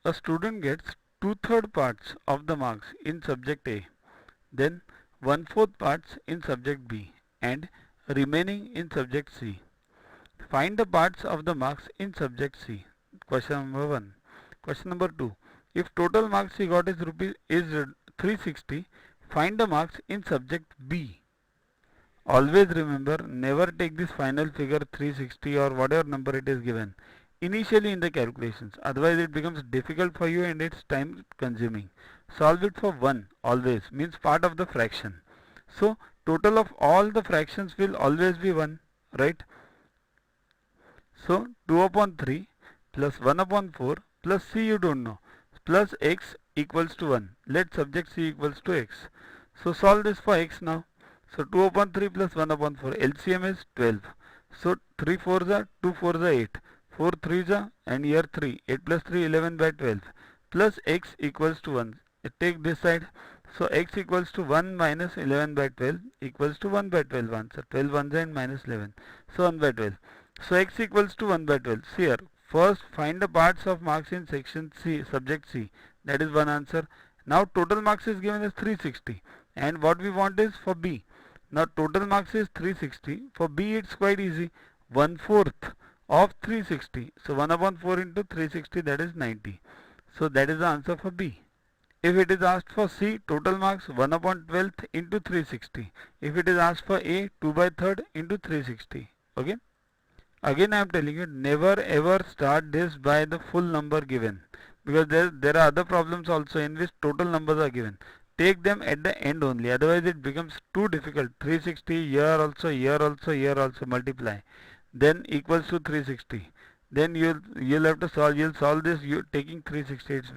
a student gets 2/3 parts of the marks in subject A, then 1/4 parts in subject B and remaining in subject C. Find the parts of the marks in subject C. Question number 1. Question number 2. If total marks he got is 360, find the marks in subject B. Always remember, never take this final figure 360 or whatever number it is given initially in the calculations. Otherwise it becomes difficult for you and it's time consuming. Solve it for 1 always, means part of the fraction. So total of all the fractions will always be 1, right? So 2 upon 3 plus 1 upon 4 plus c you don't know plus x equals to 1. Let subject c equals to x. So solve this for x now. So 2 upon 3 plus 1 upon 4. LCM is 12. So 3 4s are 2 4s are 8. 4 3s are and here 3. 8 plus 3 11 by 12 plus x equals to 1. Take this side. So x equals to 1 minus 11 by 12 equals to 1 by 12 answer. 12 ones and minus 11. So 1 by 12. So x equals to 1 by 12. See here. First find the parts of marks in section C, subject C. That is one answer. Now total marks is given as 360. And what we want is for B. Now total marks is 360. For B it's quite easy. 1/4 of 360. So 1 upon 4 into 360, that is 90. So that is the answer for B. If it is asked for C, total marks 1 upon 12th into 360. If it is asked for A, 2 by 3rd into 360. Okay. Again I am telling you, never ever start this by the full number given, because there are other problems also in which total numbers are given. Take them at the end only, otherwise it becomes too difficult. 360 here also, here also, here also, multiply, then equals to 360. Then you'll have to solve. You'll solve this. You taking 360. It's